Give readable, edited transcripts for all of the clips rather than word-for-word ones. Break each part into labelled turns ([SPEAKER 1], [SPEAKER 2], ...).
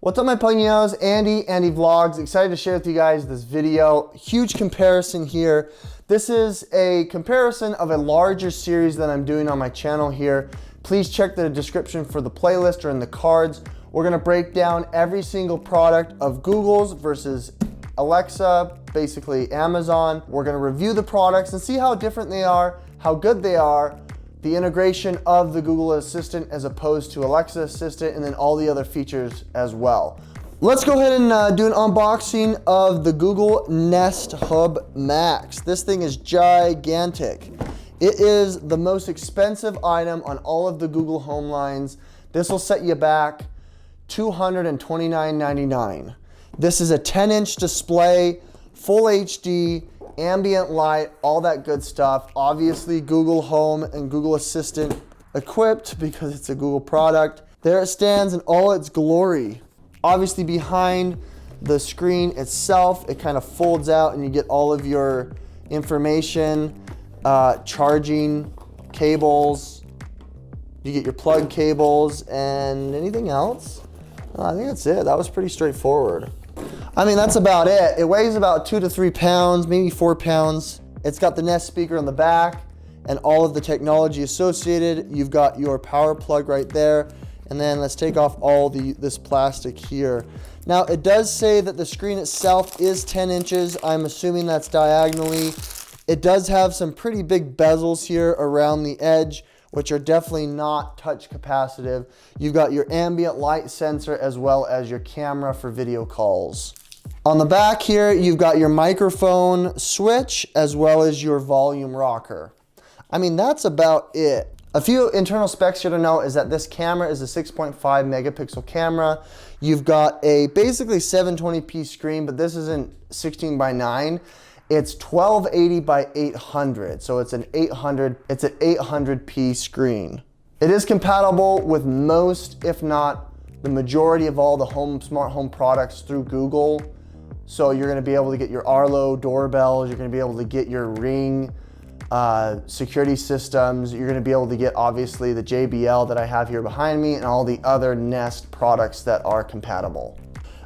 [SPEAKER 1] What's up my Pugninos? Andy Vlogs. Excited to share with you guys this video. Huge comparison here. This is a comparison of a larger series that I'm doing on my channel here. Please check the description for the playlist or in the cards. We're gonna break down every single product of Google's versus Alexa, basically Amazon. We're gonna review the products and see how different they are, how good they are, the integration of the Google Assistant as opposed to Alexa Assistant, and then all the other features as well. Let's go ahead and do an unboxing of the Google Nest Hub Max. This thing is gigantic. It is the most expensive item on all of the Google Home lines. This will set you back $229.99. This is a 10-inch display, full HD, ambient light, all that good stuff. Obviously Google Home and Google Assistant equipped because it's a Google product. There it stands in all its glory. Obviously behind the screen itself, it kind of folds out and you get all of your information, charging cables, you get your plug cables, and anything else? I think that's it. That was pretty straightforward. I mean, that's about it. It weighs about 2 to 3 pounds, maybe 4 pounds. It's got the Nest speaker on the back and all of the technology associated. You've got your power plug right there. And then let's take off all this plastic here. Now, it does say that the screen itself is 10 inches. I'm assuming that's diagonally. It does have some pretty big bezels here around the edge, which are definitely not touch capacitive. You've got your ambient light sensor as well as your camera for video calls. On the back here, you've got your microphone switch as well as your volume rocker. I mean, that's about it. A few internal specs here to know is that this camera is a 6.5 megapixel camera. You've got a basically 720p screen, but this isn't 16:9. It's 1280 by 800, so it's an 800p screen. It is compatible with most, if not the majority of all the smart home products through Google. So you're gonna be able to get your Arlo doorbells, you're gonna be able to get your Ring security systems, you're gonna be able to get obviously the JBL that I have here behind me and all the other Nest products that are compatible.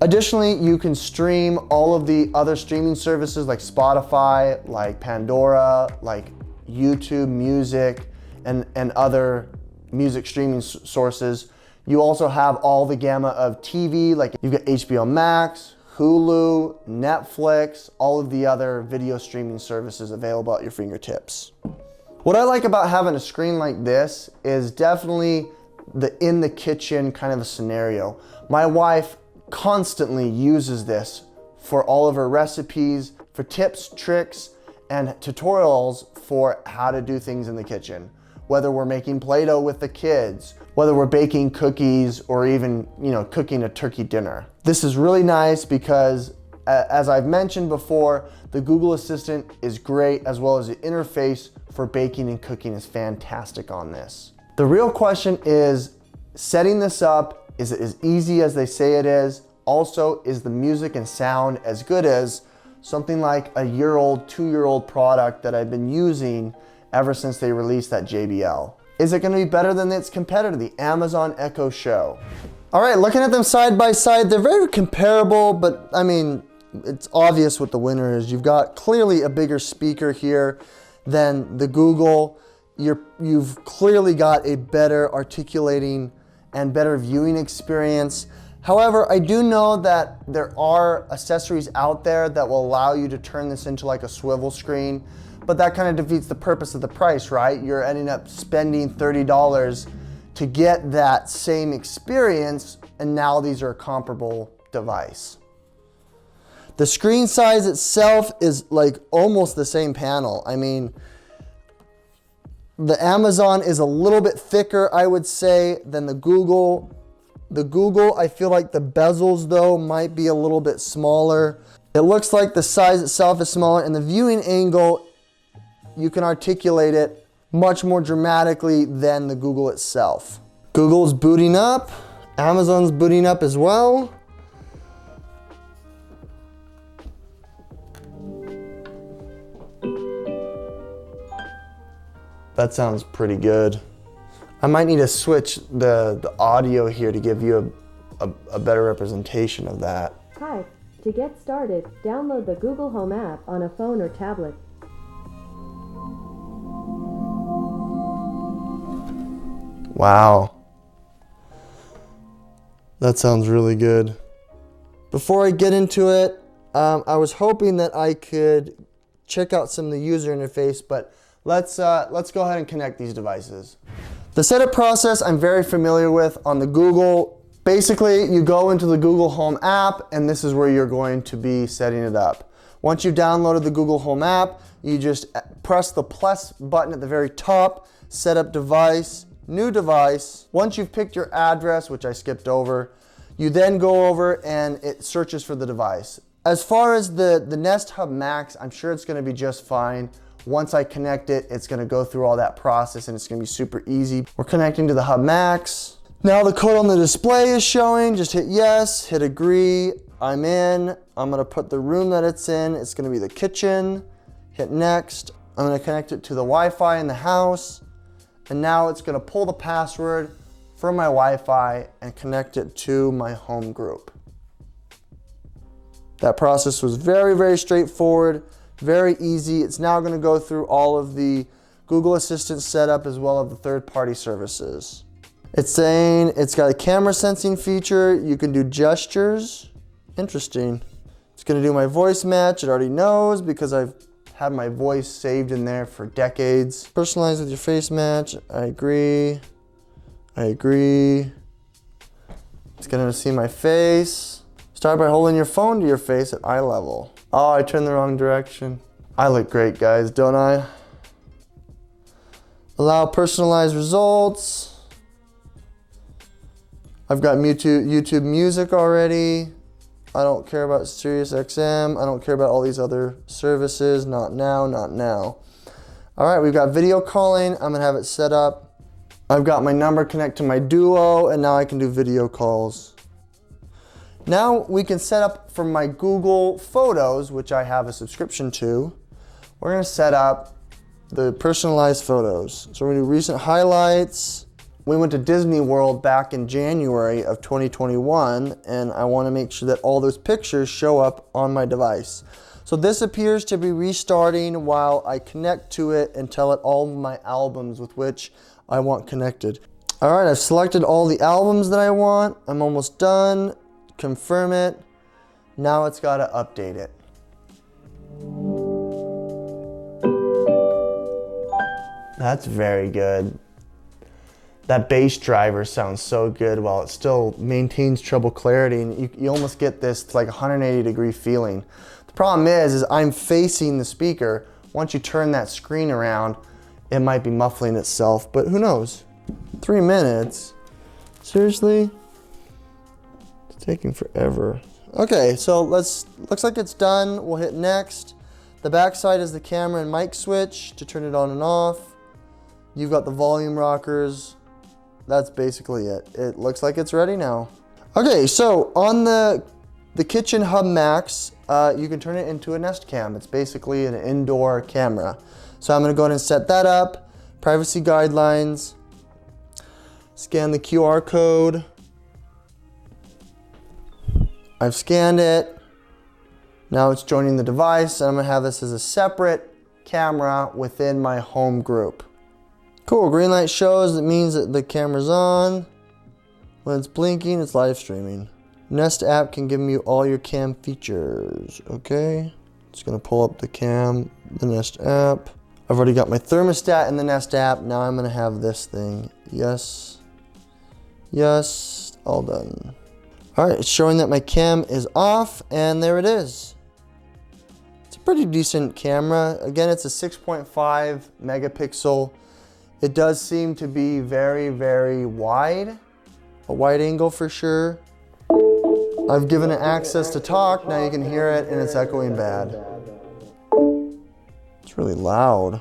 [SPEAKER 1] Additionally, you can stream all of the other streaming services like Spotify, like Pandora, like YouTube Music, and other music streaming sources. You also have all the gamut of TV, like you've got HBO Max, Hulu, Netflix, all of the other video streaming services available at your fingertips. What I like about having a screen like this is definitely the in the kitchen kind of a scenario. My wife constantly uses this for all of her recipes, for tips, tricks, and tutorials for how to do things in the kitchen. Whether we're making Play-Doh with the kids, whether we're baking cookies, or even, cooking a turkey dinner. This is really nice because, as I've mentioned before, the Google Assistant is great, as well as the interface for baking and cooking is fantastic on this. The real question is, setting this up, is it as easy as they say it is? Also, is the music and sound as good as something like a year-old, 2-year-old product that I've been using ever since they released that JBL? Is it gonna be better than its competitor, the Amazon Echo Show? All right, looking at them side by side, they're very comparable, but I mean, it's obvious what the winner is. You've got clearly a bigger speaker here than the Google. You've clearly got a better articulating and better viewing experience. However, I do know that there are accessories out there that will allow you to turn this into like a swivel screen, but that kind of defeats the purpose of the price, right? You're ending up spending $30 to get that same experience, and now these are a comparable device. The screen size itself is like almost the same panel. I mean, the Amazon is a little bit thicker, I would say, than the Google. The Google, I feel like the bezels though might be a little bit smaller. It looks like the size itself is smaller, and the viewing angle, you can articulate it much more dramatically than the Google itself. Google's booting up, Amazon's booting up as well. That sounds pretty good. I might need to switch the audio here to give you a better representation of that.
[SPEAKER 2] Hi. To get started, download the Google Home app on a phone or tablet.
[SPEAKER 1] Wow. That sounds really good. Before I get into it, I was hoping that I could check out some of the user interface, but let's go ahead and connect these devices. The setup process I'm very familiar with on the Google. Basically, you go into the Google Home app, and this is where you're going to be setting it up. Once you've downloaded the Google Home app, you just press the plus button at the very top, set up device, new device. Once you've picked your address, which I skipped over, you then go over and it searches for the device. As far as the Nest Hub Max, I'm sure it's gonna be just fine. Once I connect it, it's gonna go through all that process and it's gonna be super easy. We're connecting to the Hub Max. Now the code on the display is showing. Just hit yes, hit agree. I'm in. I'm gonna put the room that it's in. It's gonna be the kitchen. Hit next. I'm gonna connect it to the Wi-Fi in the house. And now it's gonna pull the password from my Wi-Fi and connect it to my home group. That process was very, very straightforward, very easy. It's now gonna go through all of the Google Assistant setup as well as the third-party services. It's saying it's got a camera sensing feature. You can do gestures. Interesting. It's gonna do my voice match. It already knows because I've had my voice saved in there for decades. Personalize with your face match. I agree. I agree. It's gonna see my face. Start by holding your phone to your face at eye level. Oh, I turned the wrong direction. I look great, guys, don't I? Allow personalized results. I've got YouTube Music already. I don't care about SiriusXM. I don't care about all these other services. Not now, not now. All right, we've got video calling. I'm gonna have it set up. I've got my number connect to my Duo, and now I can do video calls. Now we can set up for my Google Photos, which I have a subscription to. We're gonna set up the personalized photos. So we're gonna do recent highlights. We went to Disney World back in January of 2021, and I wanna make sure that all those pictures show up on my device. So this appears to be restarting while I connect to it and tell it all my albums with which I want connected. All right, I've selected all the albums that I want. I'm almost done. Confirm it. Now it's gotta update it. That's very good. That bass driver sounds so good while it still maintains treble clarity, and you almost get this like 180-degree feeling. The problem is I'm facing the speaker. Once you turn that screen around, it might be muffling itself, but who knows? 3 minutes? Seriously? It's taking forever. Okay, so looks like it's done. We'll hit next. The back side is the camera and mic switch to turn it on and off. You've got the volume rockers. That's basically it. It looks like it's ready now. Okay, so on the Kitchen Hub Max, you can turn it into a Nest Cam. It's basically an indoor camera. So I'm gonna go ahead and set that up. Privacy guidelines. Scan the QR code. I've scanned it. Now it's joining the device, and I'm gonna have this as a separate camera within my home group. Cool, green light shows, it means that the camera's on. When it's blinking, it's live streaming. Nest app can give you all your cam features, okay? It's gonna pull up the Nest app. I've already got my thermostat in the Nest app. Now I'm gonna have this thing. Yes, yes, all done. All right, it's showing that my cam is off, and there it is. It's a pretty decent camera. Again, it's a 6.5 megapixel. It does seem to be very, very wide, a wide angle for sure. I've given it access to talk. Now you can hear it, and it's echoing bad. It's really loud.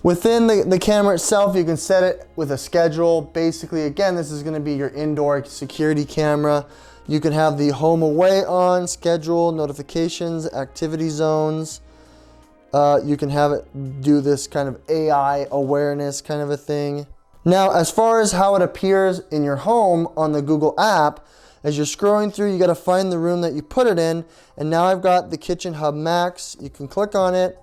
[SPEAKER 1] Within the camera itself, you can set it with a schedule. Basically, again, this is gonna be your indoor security camera. You can have the home away on, schedule, notifications, activity zones. You can have it do this kind of AI awareness kind of a thing. Now, as far as how it appears in your home on the Google app, As you're scrolling through, you got to find the room that you put it in. And now I've got the Kitchen Hub Max. You can click on it.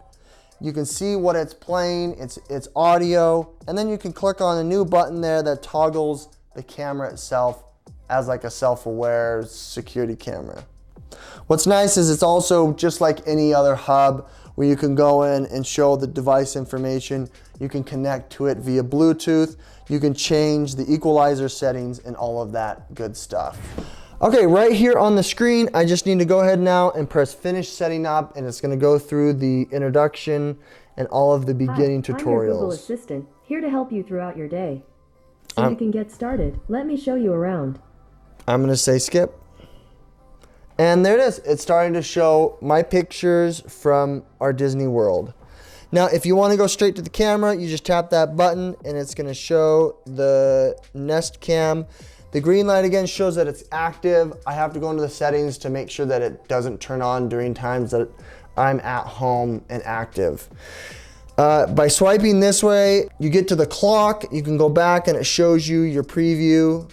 [SPEAKER 1] You can see what it's playing, it's audio, and then you can click on a new button there that toggles the camera itself as like a self-aware security camera. What's nice is it's also just like any other hub where you can go in and show the device information. You can connect to it via Bluetooth. You can change the equalizer settings and all of that good stuff. Okay, right here on the screen, I just need to go ahead now and press finish setting up, and it's going to go through the introduction and all of the beginning
[SPEAKER 2] Hi,
[SPEAKER 1] tutorials.
[SPEAKER 2] I'm your Google Assistant, here to help you throughout your day. So you can get started, let me show you around.
[SPEAKER 1] I'm going to say skip. And there it is. It's starting to show my pictures from our Disney World. Now, if you want to go straight to the camera, you just tap that button and it's going to show the Nest Cam. The green light again shows that it's active. I have to go into the settings to make sure that it doesn't turn on during times that I'm at home and active. By swiping this way, you get to the clock. You can go back and it shows you your preview.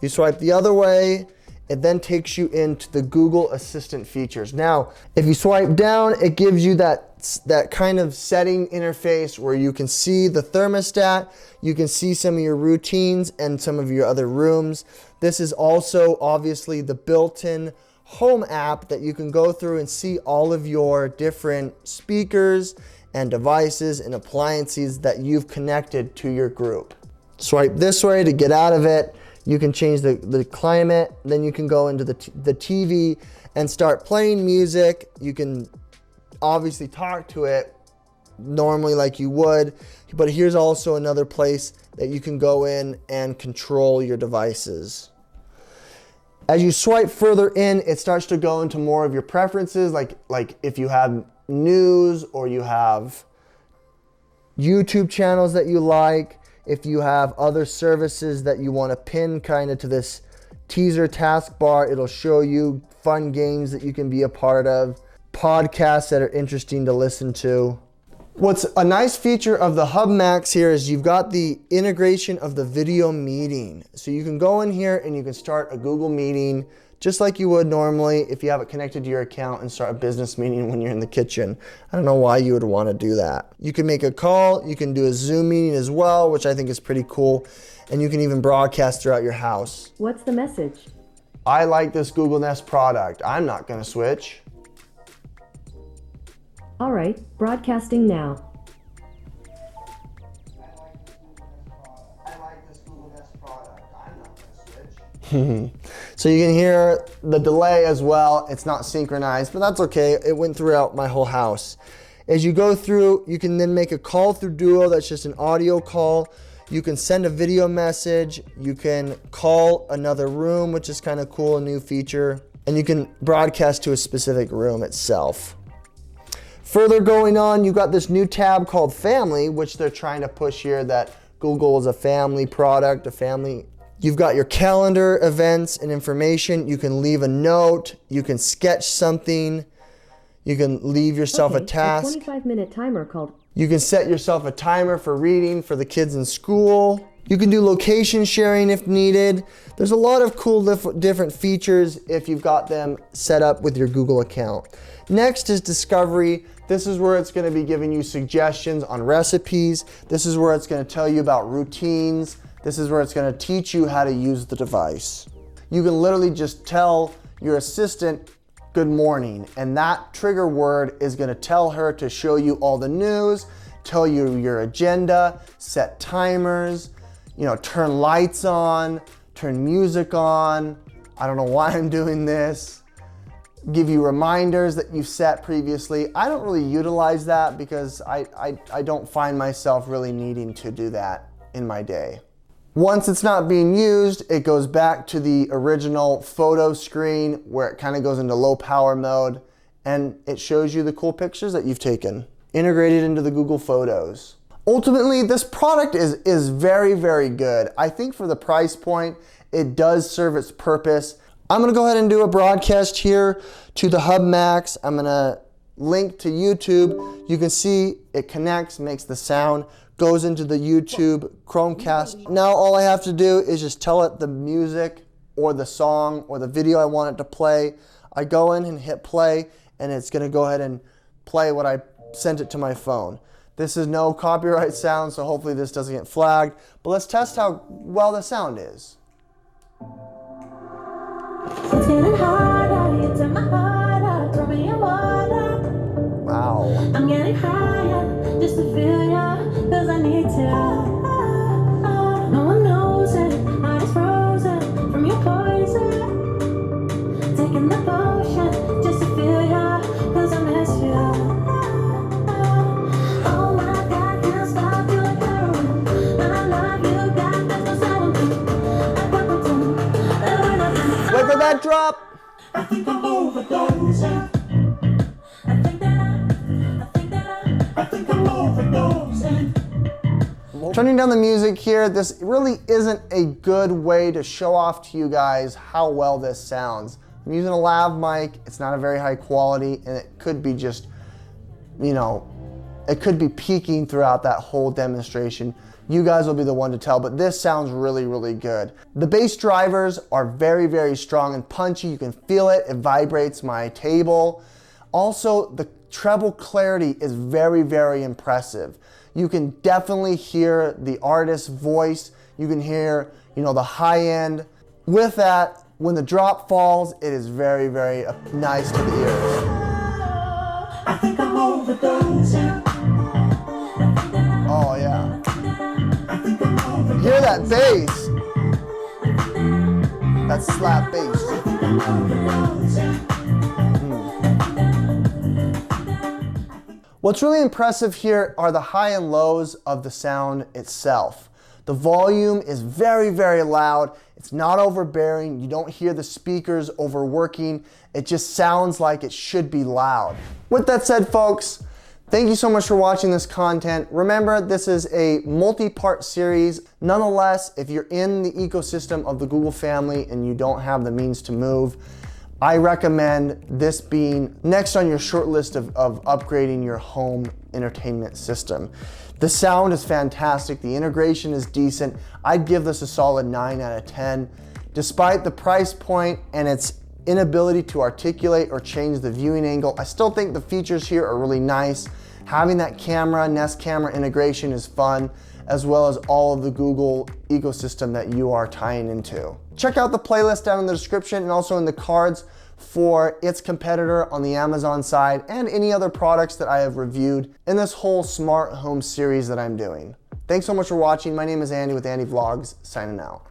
[SPEAKER 1] You swipe the other way, it then takes you into the Google Assistant features. Now, if you swipe down, it gives you that kind of setting interface where you can see the thermostat, you can see some of your routines and some of your other rooms. This is also obviously the built-in home app that you can go through and see all of your different speakers and devices and appliances that you've connected to your group. Swipe this way to get out of it. You can change the climate, then you can go into the TV and start playing music. You can obviously talk to it normally like you would, but here's also another place that you can go in and control your devices. As you swipe further in, it starts to go into more of your preferences, like if you have news or you have YouTube channels that you like. If you have other services that you want to pin kind of to this teaser taskbar, it'll show you fun games that you can be a part of, podcasts that are interesting to listen to. What's a nice feature of the Hub Max here is you've got the integration of the video meeting. So you can go in here and you can start a Google meeting just like you would normally if you have it connected to your account and start a business meeting when you're in the kitchen. I don't know why you would want to do that. You can make a call, you can do a Zoom meeting as well, which I think is pretty cool, and you can even broadcast throughout your house.
[SPEAKER 2] What's the message?
[SPEAKER 1] I like this Google Nest product. I'm not going to switch.
[SPEAKER 2] All right, broadcasting now.
[SPEAKER 1] I like this Google Nest product. I'm not going to switch. So you can hear the delay as well. It's not synchronized, but that's okay. It went throughout my whole house. As you go through, you can then make a call through Duo. That's just an audio call. You can send a video message. You can call another room, which is kind of cool, a new feature. And you can broadcast to a specific room itself. Further going on, you've got this new tab called Family, which they're trying to push here that Google is a family product, a family. You've got your calendar, events, and information. You can leave a note. You can sketch something. You can leave yourself a task.
[SPEAKER 2] A 25-minute timer called.
[SPEAKER 1] You can set yourself a timer for reading for the kids in school. You can do location sharing if needed. There's a lot of cool different features if you've got them set up with your Google account. Next is Discovery. This is where it's going to be giving you suggestions on recipes. This is where it's going to tell you about routines. This is where it's going to teach you how to use the device. You can literally just tell your assistant, good morning, and that trigger word is going to tell her to show you all the news, tell you your agenda, set timers, turn lights on, turn music on. I don't know why I'm doing this. Give you reminders that you've set previously. I don't really utilize that because I don't find myself really needing to do that in my day. Once it's not being used, it goes back to the original photo screen where it kind of goes into low power mode and it shows you the cool pictures that you've taken, integrated into the Google Photos. Ultimately, this product is very, very good. I think for the price point, it does serve its purpose. I'm gonna go ahead and do a broadcast here to the Hub Max. I'm gonna link to YouTube. You can see it connects, makes the sound, goes into the YouTube Chromecast. Now all I have to do is just tell it the music or the song or the video I want it to play. I go in and hit play, and it's gonna go ahead and play what I sent it to my phone. This is no copyright sound, so hopefully this doesn't get flagged. But let's test how well the sound is.
[SPEAKER 3] It's getting harder, you turn my heart up, throw me in water.
[SPEAKER 1] Wow.
[SPEAKER 3] I'm getting higher, just to feel ya, cause I need to. No one knows it, heart is frozen from your poison. Taking the potion, just to feel ya, cause I miss you. Oh my God, can't stop you like heroin. And I love you, God, there's no settlement. I got the tune,
[SPEAKER 1] Wait for that drop.
[SPEAKER 3] I think I'm overdosing. I think I'm overdosing.
[SPEAKER 1] Turning down the music here, this really isn't a good way to show off to you guys how well this sounds. I'm using a lav mic, it's not a very high quality, and it could be just, it could be peaking throughout that whole demonstration. You guys will be the one to tell, but this sounds really, really good. The bass drivers are very, very strong and punchy. You can feel it, it vibrates my table. Also, the treble clarity is very, very impressive. You can definitely hear the artist's voice. You can hear, the high end. With that, when the drop falls, it is very, very nice to the ears.
[SPEAKER 3] I think I'm overdosing.
[SPEAKER 1] Oh yeah. Hear that bass. That slap bass. What's really impressive here are the high and lows of the sound itself. The volume is very, very loud. It's not overbearing. You don't hear the speakers overworking. It just sounds like it should be loud. With that said, folks, thank you so much for watching this content. Remember, this is a multi-part series. Nonetheless, if you're in the ecosystem of the Google family and you don't have the means to move, I recommend this being next on your short list of upgrading your home entertainment system. The sound is fantastic, the integration is decent. I'd give this a solid 9 out of 10. Despite the price point and its inability to articulate or change the viewing angle, I still think the features here are really nice. Having that camera, Nest camera integration is fun, as well as all of the Google ecosystem that you are tying into. Check out the playlist down in the description and also in the cards for its competitor on the Amazon side and any other products that I have reviewed in this whole smart home series that I'm doing. Thanks so much for watching. My name is Andy with Andy Vlogs, signing out.